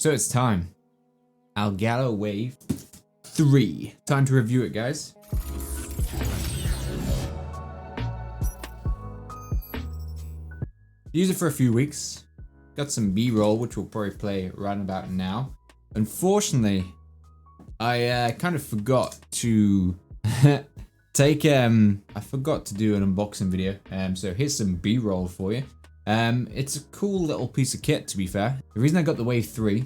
So it's time. Elgato Wave 3. Time to review it, guys. Use it for a few weeks. Got some B-roll, which we'll probably play right about now. Unfortunately, I kind of forgot to I forgot to do an unboxing video. So here's some B-roll for you. It's a cool little piece of kit, to be fair. The reason I got the Wave 3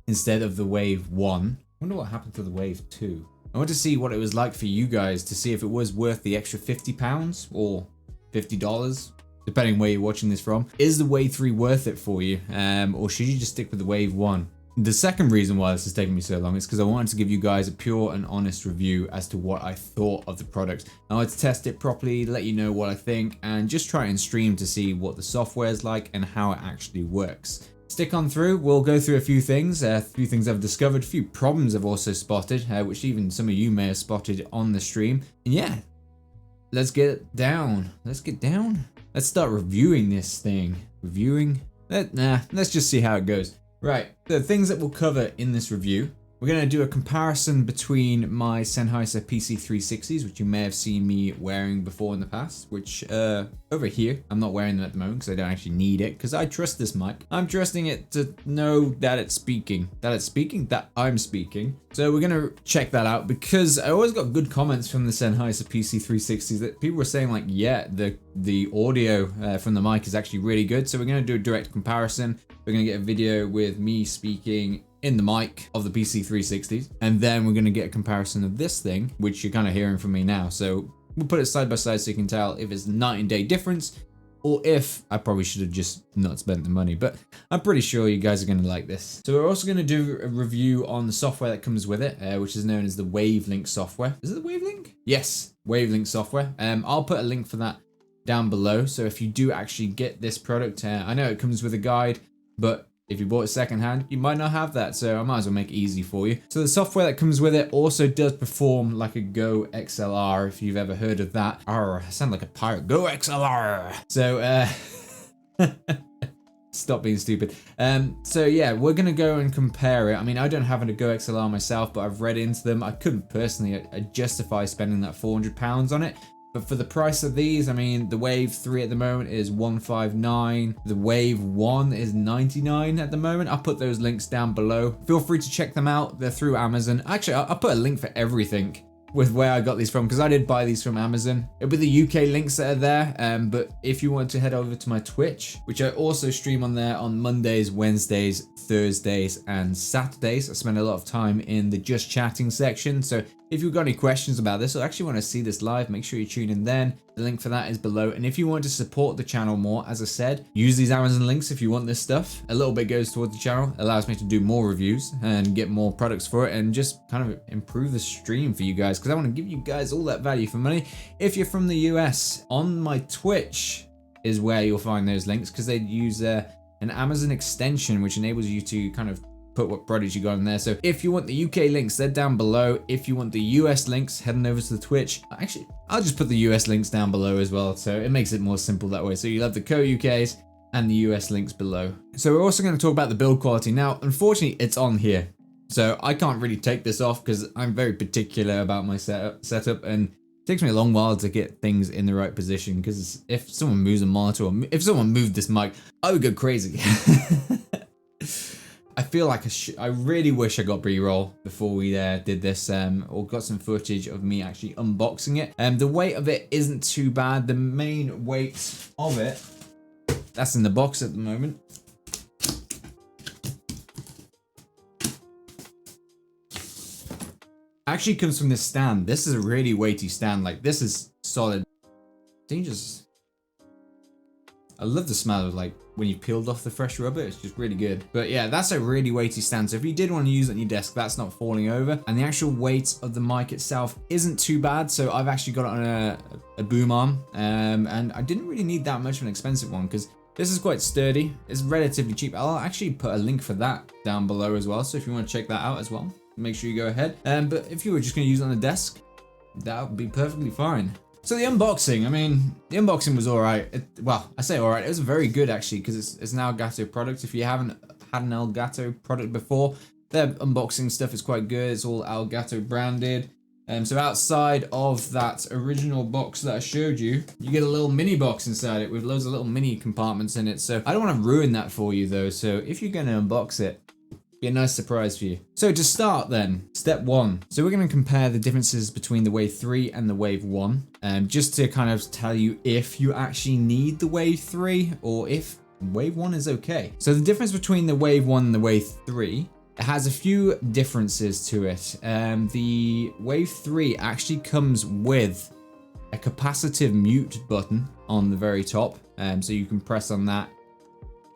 instead of the Wave 1, I wonder what happened to the Wave 2. I want to see what it was like for you guys, to see if it was worth the extra £50 or $50, depending where you're watching this from. Is the Wave 3 worth it for you, or should you just stick with the Wave 1? The second reason why this is taking me so long is because I wanted to give you guys a pure and honest review as to what I thought of the product. I wanted to test it properly, let you know what I think, and just try and stream to see what the software is like and how it actually works. Stick on through, we'll go through a few things I've discovered, a few problems I've also spotted, which even some of you may have spotted on the stream. And yeah, let's get down. Let's start reviewing this thing. Let's just see how it goes. Right, the things that we'll cover in this review. We're going to do a comparison between my Sennheiser PC360s, which you may have seen me wearing before in the past, which over here, I'm not wearing them at the moment because I don't actually need it, because I trust this mic. I'm trusting it to know that it's speaking, that I'm speaking. So we're going to check that out, because I always got good comments from the Sennheiser PC360s that people were saying like, yeah, the audio from the mic is actually really good. So we're going to do a direct comparison. We're going to get a video with me speaking in the mic of the PC360s, and then we're going to get a comparison of this thing, which you're kind of hearing from me now. So we'll put it side by side so you can tell if it's a night and day difference, or if I probably should have just not spent the money, but I'm pretty sure you guys are going to like this. So we're also going to do a review on the software that comes with it, which is known as the Wavelink software. Is it the Wavelink? Yes, Wavelink software. I'll put a link for that down below. So if you do actually get this product, I know it comes with a guide, but if you bought it secondhand, you might not have that, so I might as well make it easy for you. So the software that comes with it also does perform like a GoXLR, if you've ever heard of that. I sound like a pirate. GoXLR! So, stop being stupid. So yeah, we're gonna go and compare it. I mean, I don't have a GoXLR myself, but I've read into them. I couldn't personally justify spending that £400 on it. But for the price of these, I mean, the Wave 3 at the moment is $159. The Wave 1 is $99 at the moment. I'll put those links down below. Feel free to check them out. They're through Amazon. Actually, I'll put a link for everything with where I got these from, because I did buy these from Amazon. It'll be the UK links that are there, but if you want to head over to my Twitch, which I also stream on there on Mondays, Wednesdays, Thursdays, and Saturdays. I spend a lot of time in the just chatting section, so if you've got any questions about this or actually want to see this live, make sure you tune in then. The link for that is below. And if you want to support the channel more, as I said, use these Amazon links if you want this stuff. A little bit goes towards the channel, allows me to do more reviews and get more products for it, and just kind of improve the stream for you guys, because I want to give you guys all that value for money. If you're from the US, on my Twitch is where you'll find those links, because they use an Amazon extension which enables you to kind of put what products you got in there. So if you want the UK links, they're down below. If you want the US links, heading over to the Twitch. Actually, I'll just put the US links down below as well, so it makes it more simple that way. So you'll have the co-UKs and the US links below. So we're also going to talk about the build quality. Now, unfortunately, it's on here, so I can't really take this off because I'm very particular about my setup, and it takes me a long while to get things in the right position, because if someone moves a monitor, or if someone moved this mic, I would go crazy. I feel like I really wish I got B-roll before we did this, or got some footage of me actually unboxing it. The weight of it isn't too bad. The main weight of it, that's in the box at the moment. Actually comes from this stand. This is a really weighty stand. Like, this is solid. Dangerous. I love the smell of, like, when you peeled off the fresh rubber. It's just really good. But yeah, that's a really weighty stand. So if you did want to use it on your desk, that's not falling over. And the actual weight of the mic itself isn't too bad. So I've actually got it on a boom arm. And I didn't really need that much of an expensive one, because this is quite sturdy. It's relatively cheap. I'll actually put a link for that down below as well. So if you want to check that out as well, make sure you go ahead. But if you were just going to use it on the desk, that would be perfectly fine. So the unboxing, I mean, the unboxing was all right. Well, I say all right. It was very good, actually, because it's an Elgato product. If you haven't had an Elgato product before. Their unboxing stuff is quite good. It's all Elgato branded. So outside of that original box that I showed you, you get a little mini box inside it with loads of little mini compartments in it. So I don't want to ruin that for you though. So if you're going to unbox it, be a nice surprise for you. So to start then, step one. So we're going to compare the differences between the Wave 3 and the Wave 1. Just to kind of tell you if you actually need the Wave 3 or if Wave 1 is okay. So the difference between the Wave 1 and the Wave 3, it has a few differences to it. The Wave 3 actually comes with a capacitive mute button on the very top. So you can press on that.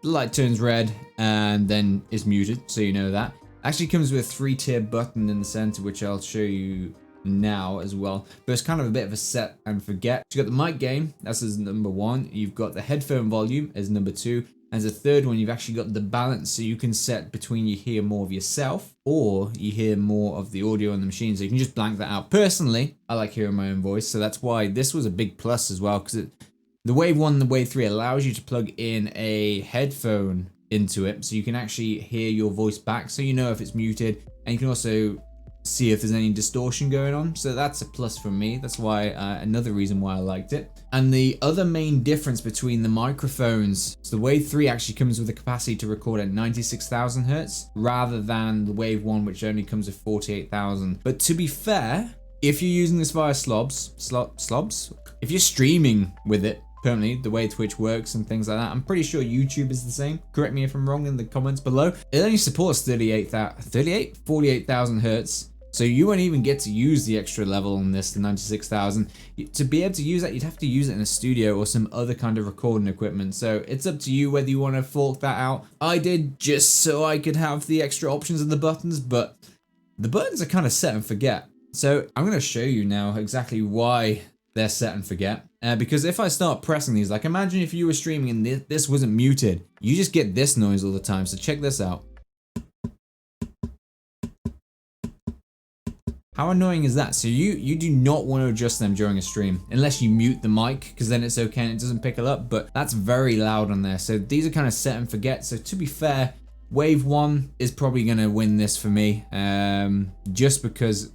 The light turns red and then is muted, so you know that. Actually comes with a 3-tier button in the center, which I'll show you now as well. But it's kind of a bit of a set and forget. You've got the mic gain, that's as number 1. You've got the headphone volume as number 2. As a third one, you've actually got the balance, so you can set between you hear more of yourself or you hear more of the audio on the machine, so you can just blank that out. Personally, I like hearing my own voice, so that's why this was a big plus as well, because the Wave 1 and the Wave 3 allows you to plug in a headphone into it, so you can actually hear your voice back, so you know if it's muted, and you can also see if there's any distortion going on. So that's a plus for me. That's why another reason why I liked it. And the other main difference between the microphones, so the Wave 3 actually comes with the capacity to record at 96,000 hertz rather than the Wave 1, which only comes with 48,000. But to be fair, if you're using this via slobs, if you're streaming with it permanently, the way Twitch works and things like that, I'm pretty sure YouTube is the same. Correct me if I'm wrong in the comments below. It only supports 48,000 hertz. So you won't even get to use the extra level on this, the 96,000. To be able to use that, you'd have to use it in a studio or some other kind of recording equipment. So it's up to you whether you want to fork that out. I did just so I could have the extra options of the buttons, but the buttons are kind of set and forget. So I'm going to show you now exactly why they're set and forget. Because if I start pressing these, like imagine if you were streaming and this wasn't muted, you just get this noise all the time. So check this out. How annoying is that? So you do not want to adjust them during a stream unless you mute the mic, because then it's okay and it doesn't pick it up, but that's very loud on there. So these are kind of set and forget. So to be fair, Wave 1 is probably going to win this for me, just because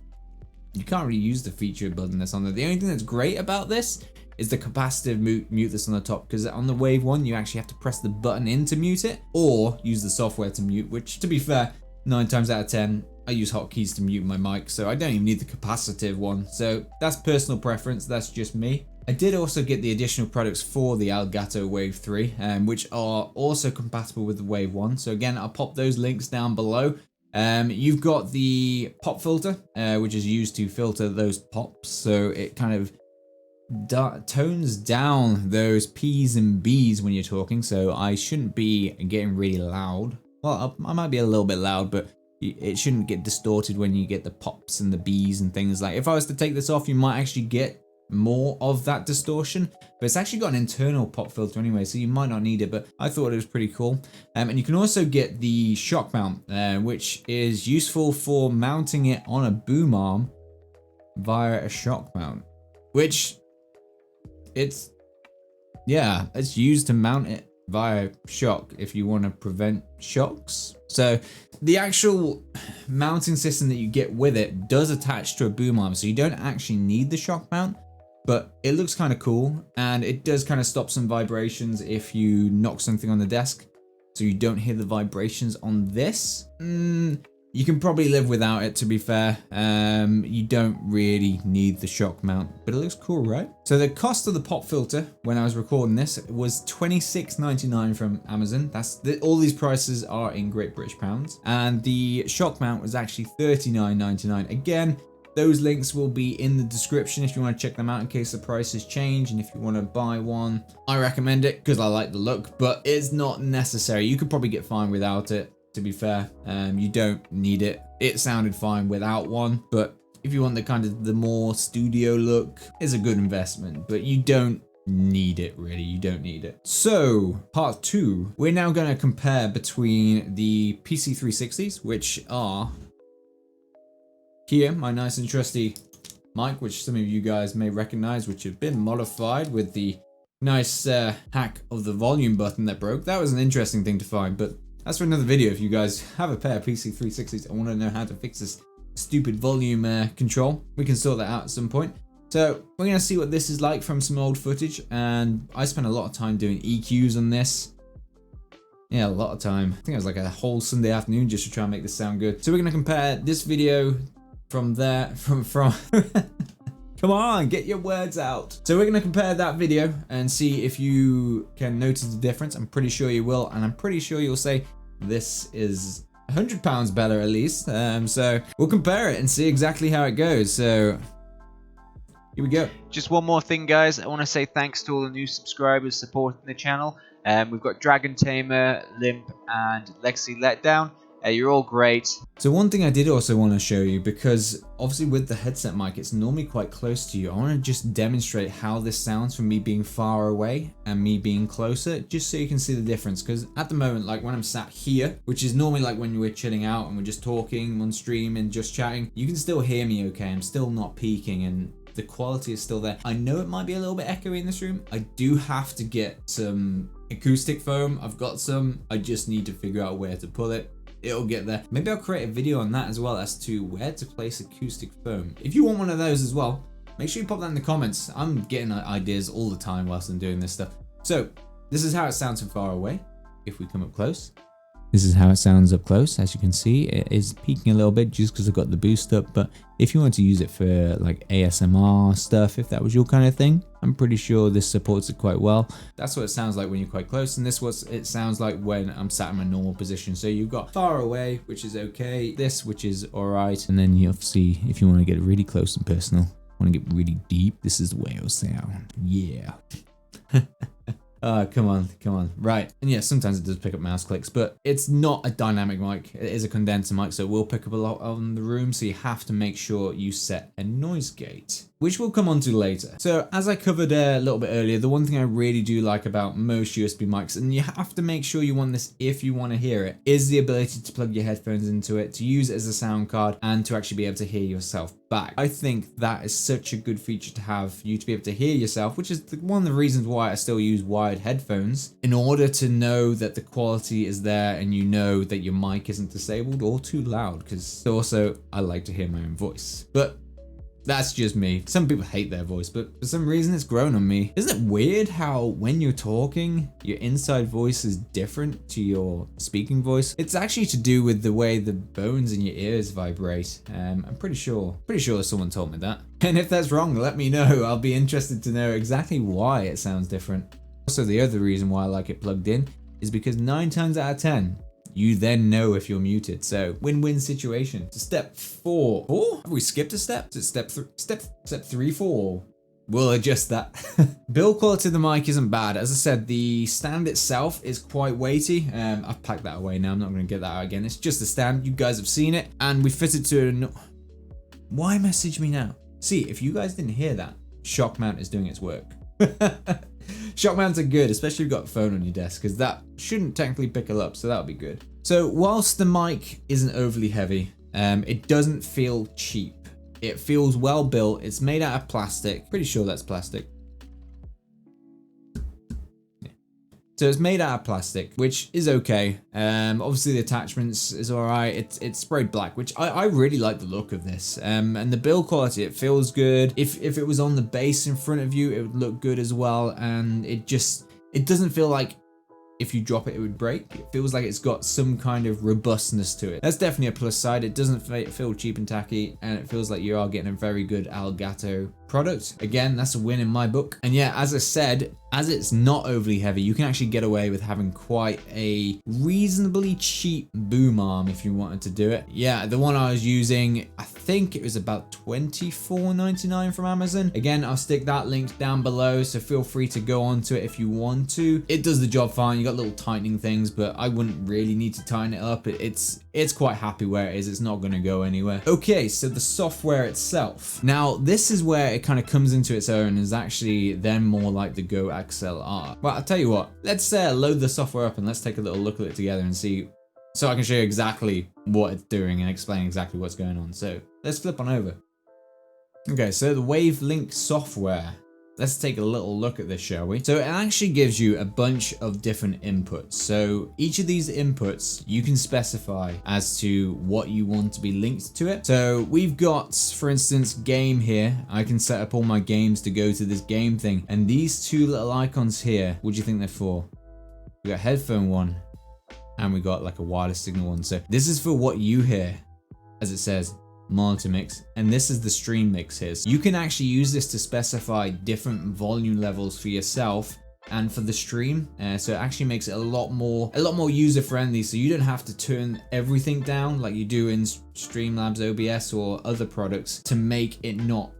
you can't really use the feature button that's on there. The only thing that's great about this is the capacitive mute that's on the top, because on the Wave 1 you actually have to press the button in to mute it or use the software to mute, which to be fair, 9 times out of 10 I use hotkeys to mute my mic, so I don't even need the capacitive one. So that's personal preference, that's just me. I did also get the additional products for the Elgato Wave 3, which are also compatible with the Wave 1. So again, I'll pop those links down below. You've got the pop filter, which is used to filter those pops, so it kind of tones down those P's and B's when you're talking, so I shouldn't be getting really loud. Well, I might be a little bit loud, but it shouldn't get distorted when you get the pops and the B's and things. Like if I was to take this off, you might actually get more of that distortion, but it's actually got an internal pop filter anyway, so you might not need it, but I thought it was pretty cool. And you can also get the shock mount, which is useful for mounting it on a boom arm via a shock mount, which it's used to mount it via shock if you want to prevent shocks. So the actual mounting system that you get with it does attach to a boom arm, so you don't actually need the shock mount, but it looks kind of cool, and it does kind of stop some vibrations if you knock something on the desk, so you don't hear the vibrations on this. You can probably live without it, to be fair. You don't really need the shock mount, but it looks cool, right? So the cost of the pop filter when I was recording this was $26.99 from Amazon. All these prices are in Great British pounds, and the shock mount was actually $39.99. Again, those links will be in the description if you want to check them out in case the prices change, and if you want to buy one. I recommend it because I like the look, but it's not necessary. You could probably get fine without it. To be fair, you don't need it. It sounded fine without one, but if you want the more studio look, it's a good investment, but you don't need it really. You don't need it. So part 2, we're now going to compare between the PC360s, which are here, my nice and trusty mic, which some of you guys may recognize, which have been modified with the nice hack of the volume button that broke. That was an interesting thing to find, but that's for another video. If you guys have a pair of PC360s and want to know how to fix this stupid volume control, we can sort that out at some point. So we're going to see what this is like from some old footage, and I spent a lot of time doing EQs on this. Yeah, a lot of time. I think it was like a whole Sunday afternoon just to try and make this sound good. So we're going to compare this video from there, from come on, get your words out. So we're going to compare that video and see if you can notice the difference. I'm pretty sure you will, and I'm pretty sure you'll say this is £100 better at least. So we'll compare it and see exactly how it goes. So here we go. Just one more thing, guys. I want to say thanks to all the new subscribers supporting the channel. We've got Dragon Tamer, Limp, and Lexi Letdown. You're all great. So one thing I did also want to show you, because obviously with the headset mic, it's normally quite close to you. I want to just demonstrate how this sounds from me being far away and me being closer, just so you can see the difference. Because at the moment, like when I'm sat here, which is normally like when we're chilling out and we're just talking on stream and just chatting, you can still hear me okay. I'm still not peaking and the quality is still there. I know it might be a little bit echoey in this room. I do have to get some acoustic foam. I've got some. I just need to figure out where to pull it. It'll get there. Maybe I'll create a video on that as well as to where to place acoustic foam. If you want one of those as well, make sure you pop that in the comments. I'm getting ideas all the time whilst I'm doing this stuff. So this is how it sounds from far away. If we come up close, this is how it sounds up close. As you can see, it is peaking a little bit just because I've got the boost up. But if you want to use it for like ASMR stuff, if that was your kind of thing, I'm pretty sure this supports it quite well. That's what it sounds like when you're quite close, and this is what it sounds like when I'm sat in my normal position. So you've got far away, which is okay, this, which is all right, and then you obviously, if you want to get really close and personal, want to get really deep, this is the way it'll sound. Yeah. Come on. Right. And yeah, sometimes it does pick up mouse clicks, but it's not a dynamic mic. It is a condenser mic, so it will pick up a lot on the room, so you have to make sure you set a noise gate, which we'll come on to later. So as I covered a little bit earlier, the one thing I really do like about most USB mics, and you have to make sure you want this if you want to hear it, is the ability to plug your headphones into it, to use it as a sound card, and to actually be able to hear yourself back. I think that is such a good feature to have, for you to be able to hear yourself, which is one of the reasons why I still use wired headphones, in order to know that the quality is there and you know that your mic isn't disabled or too loud, because also I like to hear my own voice. But that's just me. Some people hate their voice, but for some reason it's grown on me. Isn't it weird how when you're talking, your inside voice is different to your speaking voice? It's actually to do with the way the bones in your ears vibrate. I'm pretty sure someone told me that. And if that's wrong, let me know. I'll be interested to know exactly why it sounds different. Also, the other reason why I like it plugged in is because 9 times out of 10, you then know if you're muted. So win-win situation. So step 4. Oh, have we skipped a step? Is it step 3, 4? We'll adjust that. Build quality of the mic isn't bad. As I said, the stand itself is quite weighty. I've packed that away now. I'm not going to get that out again. It's just a stand. You guys have seen it. And we fitted to Why message me now? See, if you guys didn't hear that, shock mount is doing its work. Shock mounts are good, especially if you've got a phone on your desk, because that shouldn't technically pick it up, so that'll be good. So whilst the mic isn't overly heavy, it doesn't feel cheap. It feels well built. It's made out of plastic. Pretty sure that's plastic. So it's made out of plastic, which is okay. Obviously the attachments is all right. It's sprayed black, which I really like the look of this. And the build quality, it feels good. If it was on the base in front of you, it would look good as well. And it doesn't feel like if you drop it, it would break. It feels like it's got some kind of robustness to it. That's definitely a plus side. It doesn't feel cheap and tacky, and it feels like you are getting a very good Elgato product. Again, that's a win in my book. And yeah, as I said, as it's not overly heavy, you can actually get away with having quite a reasonably cheap boom arm if you wanted to do it. Yeah, the one I was using, I think it was about $24.99 from Amazon. Again, I'll stick that link down below, so feel free to go onto it if you want to. It does the job fine. You got little tightening things, but I wouldn't really need to tighten it up. It's quite happy where it is. It's not going to go anywhere. Okay, so the software itself. Now, this is where it kind of comes into its own, is actually then more like the GoXLR. Well, I'll tell you what, let's load the software up and let's take a little look at it together and see, so I can show you exactly what it's doing and explain exactly what's going on. So let's flip on over. Okay, so the Wave Link software. let's take a little look at this, shall we? So it actually gives you a bunch of different inputs. So each of these inputs you can specify as to what you want to be linked to it. So we've got, for instance, game here. I can set up all my games to go to this game thing. And these two little icons here, what do you think they're for? We got headphone one and we got like a wireless signal one. So this is for what you hear, as it says, monitor mix, and this is the stream mix here. So you can actually use this to specify different volume levels for yourself and for the stream. So it actually makes it a lot more user friendly. So you don't have to turn everything down like you do in Streamlabs OBS or other products to make it not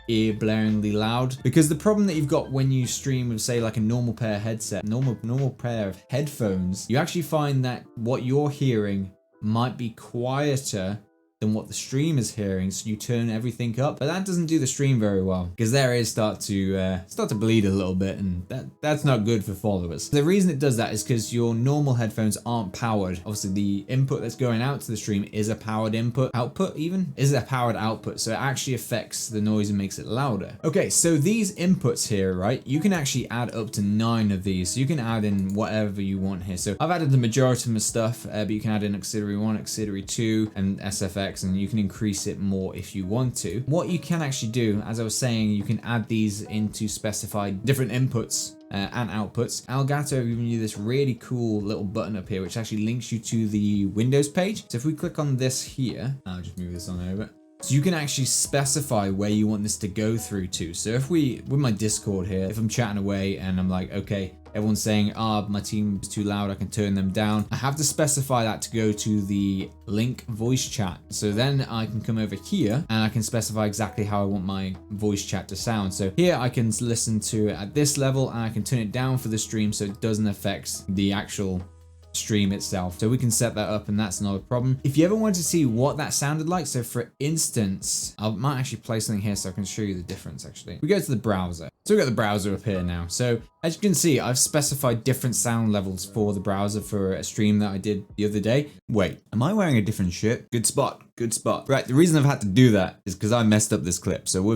ear blaringly loud. Because the problem that you've got when you stream with, say, like a normal pair of headset, normal pair of headphones, you actually find that what you're hearing might be quieter than what the stream is hearing, so you turn everything up, but that doesn't do the stream very well because their ears start to bleed a little bit, and that's not good for followers. The reason it does that is because your normal headphones aren't powered. Obviously, the input that's going out to the stream is a powered output is a powered output, so it actually affects the noise and makes it louder. Okay, so these inputs here, right? You can actually add up to 9 of these, so you can add in whatever you want here. So I've added the majority of my stuff, but you can add in auxiliary 1, auxiliary 2, and SFX. And you can increase it more if you want to. What you can actually do, as I was saying, you can add these into specified different inputs and outputs. Elgato have given you this really cool little button up here which actually links you to the Windows page. So if we click on this here, I'll just move this on over. So you can actually specify where you want this to go through to. So if with my Discord here, if I'm chatting away and I'm like, okay, everyone's saying, my team's too loud, I can turn them down. I have to specify that to go to the link voice chat. So then I can come over here and I can specify exactly how I want my voice chat to sound. So here I can listen to it at this level and I can turn it down for the stream so it doesn't affect the actual stream itself. So we can set that up and that's not a problem. If you ever wanted to see what that sounded like, so for instance, I might actually play something here so I can show you the difference actually. We go to the browser. So we've got the browser up here now. So as you can see, I've specified different sound levels for the browser for a stream that I did the other day. Wait, am I wearing a different shirt? Good spot, good spot. Right, the reason I've had to do that is because I messed up this clip. So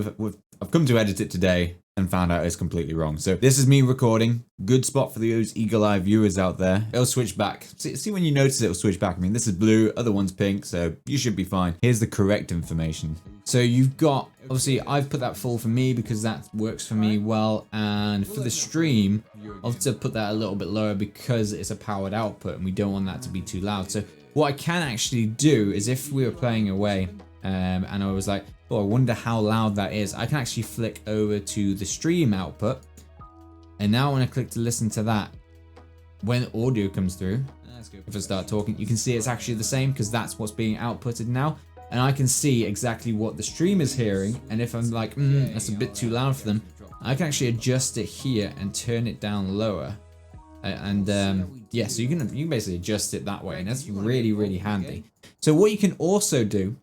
I've come to edit it today and found out it's completely wrong. So this is me recording. Good spot for those eagle-eye viewers out there. It'll switch back. See when you notice it'll switch back. I mean, this is blue, other one's pink, so you should be fine. Here's the correct information. So you've got, obviously I've put that full for me because that works for me well. And for the stream, I'll have to put that a little bit lower because it's a powered output and we don't want that to be too loud. So what I can actually do is if we were playing away and I was like, oh, I wonder how loud that is. I can actually flick over to the stream output. And now when I click to listen to that, when audio comes through, if I start talking, you can see it's actually the same because that's what's being outputted now. And I can see exactly what the stream is hearing. And if I'm like, that's a bit too loud for them, I can actually adjust it here and turn it down lower. Yeah, so you can basically adjust it that way. And that's really, really handy. So what you can also do,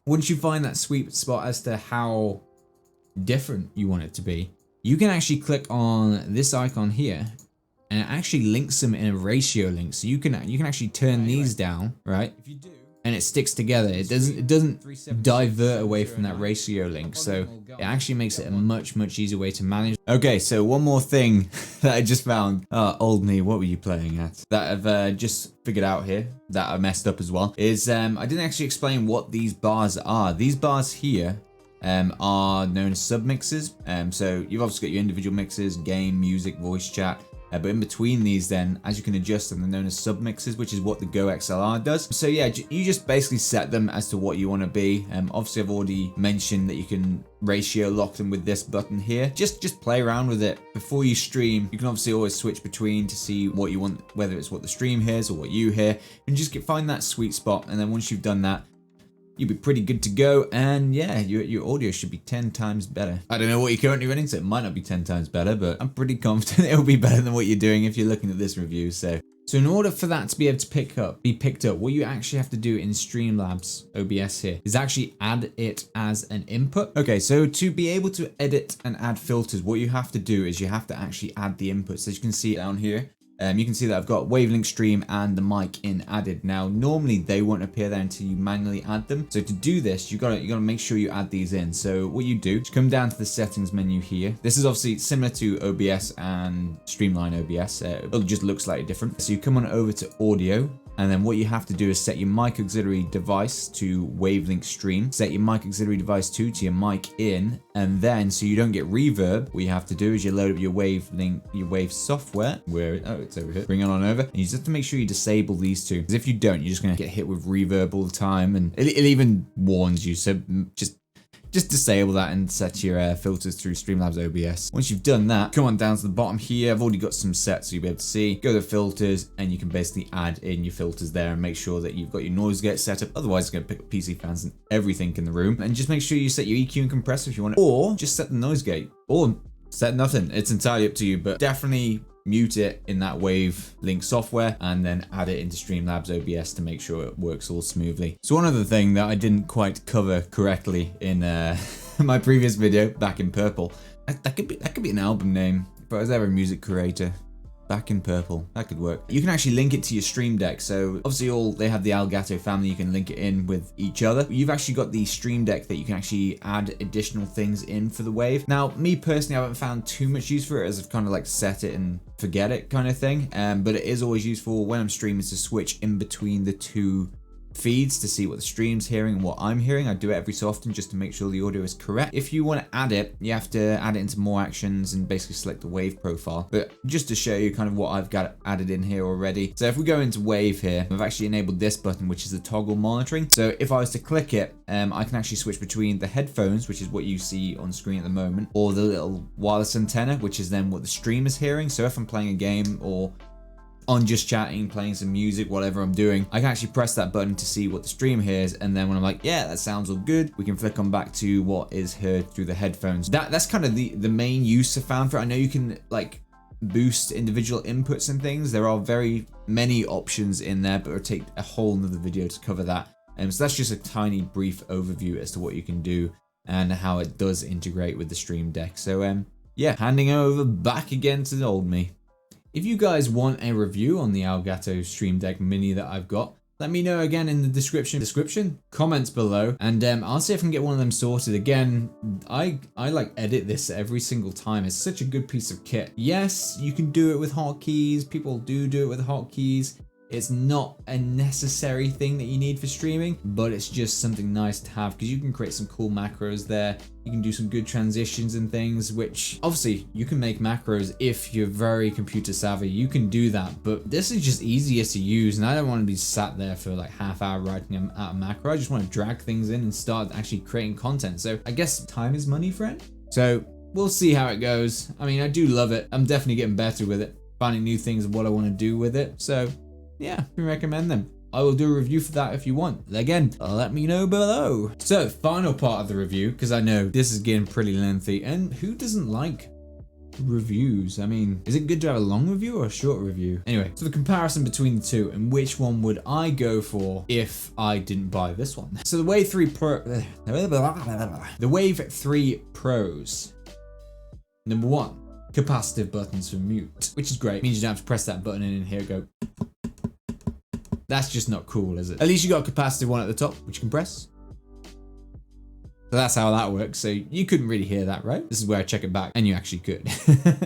once you find that sweet spot as to how different you want it to be, you can actually click on this icon here and it actually links them in a ratio link. So you can actually turn these down, right? And it sticks together. It doesn't divert away from that ratio link. So it actually makes it a much easier way to manage. Okay, so one more thing that I just found. Old me, what were you playing at? That I've just figured out here that I messed up as well is I didn't actually explain what these bars are. These bars here are known as submixes. So you've obviously got your individual mixes, game, music, voice chat. But in between these then, as you can adjust them, they're known as submixes, which is what the GoXLR does. So yeah, you just basically set them as to what you want to be. Obviously, I've already mentioned that you can ratio lock them with this button here. Just play around with it. Before you stream, you can obviously always switch between to see what you want, whether it's what the stream hears or what you hear. And just find that sweet spot. And then once you've done that, you'll be pretty good to go, and yeah, your audio should be 10 times better. I don't know what you're currently running, so it might not be 10 times better, but I'm pretty confident it'll be better than what you're doing if you're looking at this review. So in order for that to be able to be picked up, what you actually have to do in Streamlabs OBS here is actually add it as an input. Okay, so to be able to edit and add filters, what you have to do is you have to actually add the inputs. As you can see down here, you can see that I've got Wavelink Stream and the mic in added. Now, normally they won't appear there until you manually add them. So to do this, you gotta make sure you add these in. So what you do is come down to the settings menu here. This is obviously similar to OBS and Streamline OBS. It just looks slightly different. So you come on over to audio. And then what you have to do is set your mic auxiliary device to Wavelink Stream. Set your mic auxiliary device to your mic in. And then, so you don't get reverb, what you have to do is you load up your Wave software. It's over here. Bring it on over. And you just have to make sure you disable these two. Because if you don't, you're just going to get hit with reverb all the time. And it even warns you. So just disable that and set your filters through Streamlabs OBS. Once you've done that, come on down to the bottom here. I've already got some sets so you'll be able to see. Go to filters and you can basically add in your filters there and make sure that you've got your noise gate set up. Otherwise, it's going to pick up PC fans and everything in the room. And just make sure you set your EQ and compressor if you want it. Or just set the noise gate. Or set nothing. It's entirely up to you, but definitely mute it in that Wavelink software and then add it into Streamlabs OBS to make sure it works all smoothly. So one other thing that I didn't quite cover correctly in my previous video, Back in Purple, that could be an album name if I was ever a music creator. Back in Purple, that could work. You can actually link it to your Stream Deck. So obviously they have the Elgato family, you can link it in with each other. You've actually got the Stream Deck that you can actually add additional things in for the Wave. Now, me personally, I haven't found too much use for it as I've kind of like set it and forget it kind of thing. But it is always useful when I'm streaming to switch in between the two feeds to see what the stream's hearing and what I'm hearing. I do it every so often just to make sure the audio is correct. If you want to add it, you have to add it into more actions and basically select the Wave profile. But just to show you kind of what I've got added in here already. So if we go into Wave here, I've actually enabled this button, which is the toggle monitoring. So if I was to click it, I can actually switch between the headphones, which is what you see on screen at the moment, or the little wireless antenna, which is then what the stream is hearing. So if I'm playing a game or on just chatting, playing some music, whatever I'm doing, I can actually press that button to see what the stream hears, and then when I'm like, yeah, that sounds all good, we can flick on back to what is heard through the headphones. That's kind of the main use I found for it. I know you can like boost individual inputs and things. There are very many options in there, but it'll take a whole nother video to cover that. So that's just a tiny brief overview as to what you can do and how it does integrate with the Stream Deck. So yeah, handing over back again to the old me. If you guys want a review on the Elgato Stream Deck Mini that I've got, let me know again in the description, comments below, and I'll see if I can get one of them sorted. Again, I like edit this every single time. It's such a good piece of kit. Yes, you can do it with hotkeys. People do it with hotkeys. It's not a necessary thing that you need for streaming, but it's just something nice to have because you can create some cool macros there. You can do some good transitions and things, which obviously you can make macros if you're very computer savvy. You can do that, but this is just easier to use, and I don't want to be sat there for like half hour writing out a macro. I just want to drag things in and start actually creating content. So I guess time is money, friend. So we'll see how it goes. I mean, I do love it. I'm definitely getting better with it, finding new things of what I want to do with it. So yeah, I recommend them. I will do a review for that if you want. Again, let me know below. So, final part of the review, because I know this is getting pretty lengthy, and who doesn't like reviews? I mean, is it good to have a long review or a short review? Anyway, so the comparison between the two, and which one would I go for if I didn't buy this one? So the Wave 3 Pro, the Wave 3 Pros. Number one, capacitive buttons for mute, which is great. It means you don't have to press that button in here, go. That's just not cool, is it? At least you got a capacitive one at the top, which you can press. So that's how that works. So you couldn't really hear that, right? This is where I check it back, and you actually could.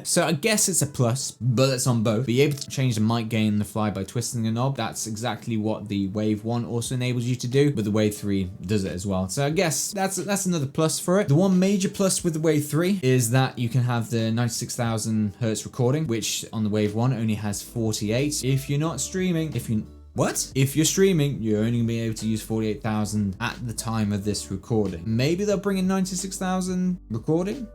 So I guess it's a plus, but it's on both. Be able to change the mic gain on the fly by twisting the knob. That's exactly what the Wave 1 also enables you to do, but the Wave 3 does it as well. So I guess that's another plus for it. The one major plus with the Wave 3 is that you can have the 96,000 hertz recording, which on the Wave 1 only has 48. If you're not streaming, if you're streaming, you're only going to be able to use 48,000 at the time of this recording. Maybe they'll bring in 96,000 recording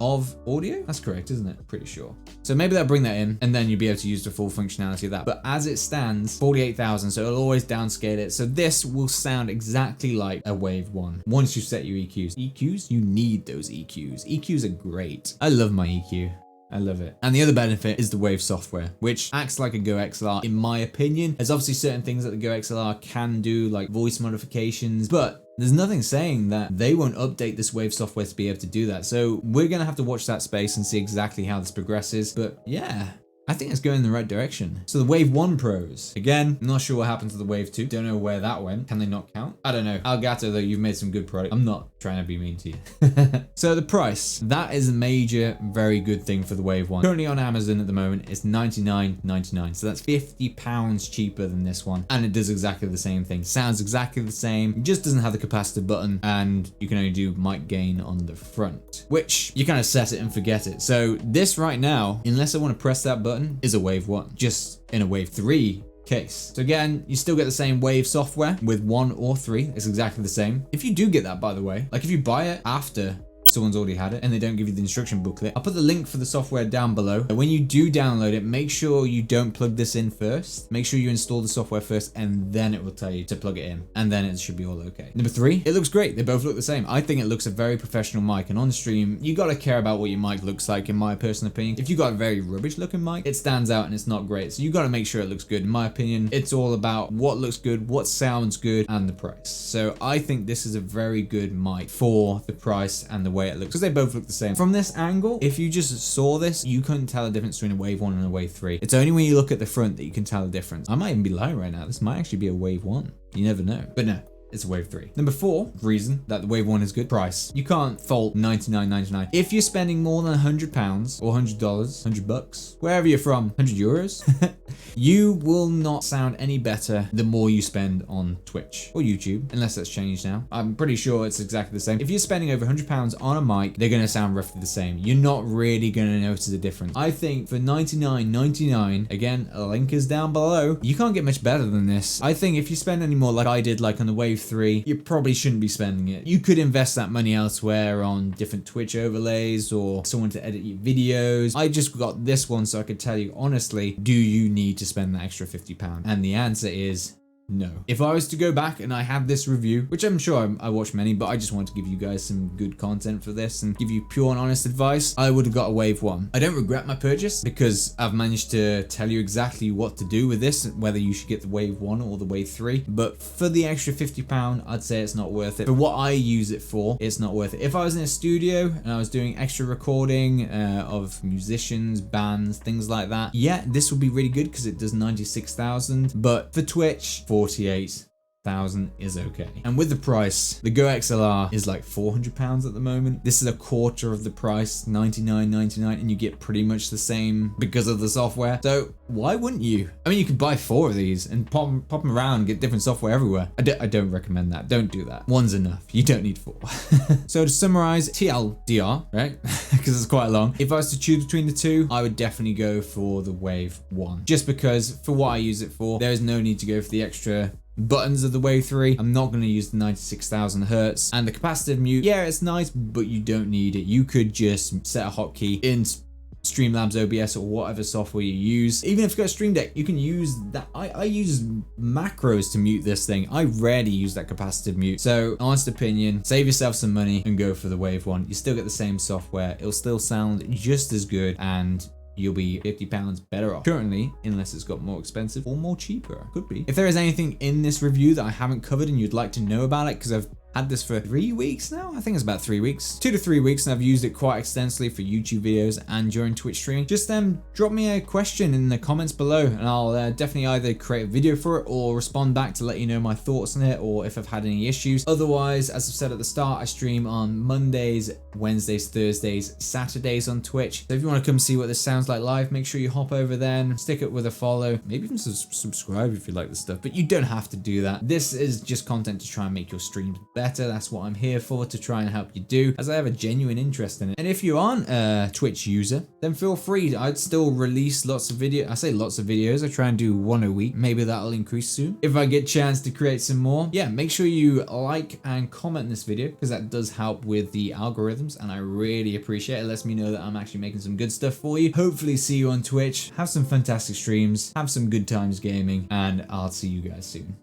of audio. That's correct, isn't it? Pretty sure. So maybe they'll bring that in, and then you'll be able to use the full functionality of that. But as it stands, 48,000, so it'll always downscale it. So this will sound exactly like a Wave 1 once you set your EQs. EQs? You need those EQs. EQs are great. I love my EQ. I love it. And the other benefit is the Wave software, which acts like a GoXLR in my opinion. There's obviously certain things that the GoXLR can do, like voice modifications, but there's nothing saying that they won't update this Wave software to be able to do that. So we're going to have to watch that space and see exactly how this progresses. But yeah, I think it's going in the right direction. So the Wave 1 Pros. Again, I'm not sure what happened to the Wave 2. Don't know where that went. Can they not count? I don't know. Elgato, though, you've made some good product. I'm not trying to be mean to you. So the price. That is a major, very good thing for the Wave 1. Currently on Amazon at the moment, it's $99.99. So that's £50 cheaper than this one. And it does exactly the same thing. Sounds exactly the same. It just doesn't have the capacitor button. And you can only do mic gain on the front, which you kind of set it and forget it. So this right now, unless I want to press that button, is a Wave 1, just in a Wave 3 case. So again, you still get the same Wave software with 1 or 3. It's exactly the same. If you do get that, by the way, like if you buy it after someone's already had it and they don't give you the instruction booklet, I'll put the link for the software down below. When you do download it, make sure you don't plug this in first. Make sure you install the software first, and then it will tell you to plug it in, and then it should be all okay. Number 3, it looks great. They both look the same. I think it looks a very professional mic, and on stream, you gotta care about what your mic looks like, in my personal opinion. If you got a very rubbish looking mic, it stands out and it's not great. So you gotta make sure it looks good. In my opinion, it's all about what looks good, what sounds good, and the price. So I think this is a very good mic for the price and the way it looks, because they both look the same. From this angle, if you just saw this, you couldn't tell the difference between a Wave 1 and a Wave 3. It's only when you look at the front that you can tell the difference. I might even be lying right now. This might actually be a Wave 1. You never know. But no, it's a Wave 3. Number 4 reason that the Wave 1 is good: price. You can't fault $99.99. If you're spending more than £100 or $100, $100, wherever you're from, 100 euros, you will not sound any better the more you spend on Twitch or YouTube, unless that's changed now. I'm pretty sure it's exactly the same. If you're spending over £100 on a mic, they're going to sound roughly the same. You're not really going to notice a difference. I think for $99.99, again, a link is down below, you can't get much better than this. I think if you spend any more like I did, like on the Wave 3, you probably shouldn't be spending it. You could invest that money elsewhere on different Twitch overlays or someone to edit your videos. I just got this one so I could tell you honestly, do you need to spend that extra £50? And the answer is no. If I was to go back and I had this review, which I'm sure I watched many, but I just want to give you guys some good content for this and give you pure and honest advice, I would have got a Wave 1. I don't regret my purchase because I've managed to tell you exactly what to do with this, whether you should get the Wave 1 or the Wave 3. But for the extra £50, I'd say it's not worth it. For what I use it for, it's not worth it. If I was in a studio and I was doing extra recording of musicians, bands, things like that, yeah, this would be really good because it does 96,000. But for Twitch, 48,000 is okay. And with the price, the GoXLR is like £400 at the moment. This is a quarter of the price, $99.99, and you get pretty much the same because of the software. So why wouldn't you? I mean, you could buy 4 of these and pop them around and get different software everywhere. I don't recommend that. Don't do that. 1's enough. You don't need 4. So to summarize, TLDR, right? Because it's quite long. If I was to choose between the two, I would definitely go for the Wave 1. Just because for what I use it for, there is no need to go for the extra buttons of the Wave 3. I'm not going to use the 96,000 hertz. And the capacitive mute, yeah, it's nice, but you don't need it. You could just set a hotkey in Streamlabs OBS or whatever software you use. Even if you've got a Stream Deck, you can use that. I use macros to mute this thing. I rarely use that capacitive mute. So honest opinion, save yourself some money and go for the Wave 1. You still get the same software. It'll still sound just as good, and you'll be £50 better off currently, unless it's got more expensive or more cheaper. Could be. If there is anything in this review that I haven't covered and you'd like to know about it, because I've had this for 3 weeks now. I think it's about 3 weeks, 2 to 3 weeks, and I've used it quite extensively for YouTube videos and during Twitch streaming. Just drop me a question in the comments below, and I'll definitely either create a video for it or respond back to let you know my thoughts on it, or if I've had any issues. Otherwise, as I've said at the start, I stream on Mondays, Wednesdays, Thursdays, Saturdays on Twitch. So if you want to come see what this sounds like live, make sure you hop over then, stick it with a follow, maybe even subscribe if you like the stuff, but you don't have to do that. This is just content to try and make your streams better. That's what I'm here for, to try and help you do, as I have a genuine interest in it. And if you aren't a Twitch user, then feel free. I'd still release lots of videos. I say lots of videos. I try and do 1 a week. Maybe that'll increase soon if I get a chance to create some more. Yeah, make sure you like and comment this video, because that does help with the algorithms, and I really appreciate it. It lets me know that I'm actually making some good stuff for you. Hopefully see you on Twitch. Have some fantastic streams. Have some good times gaming, and I'll see you guys soon.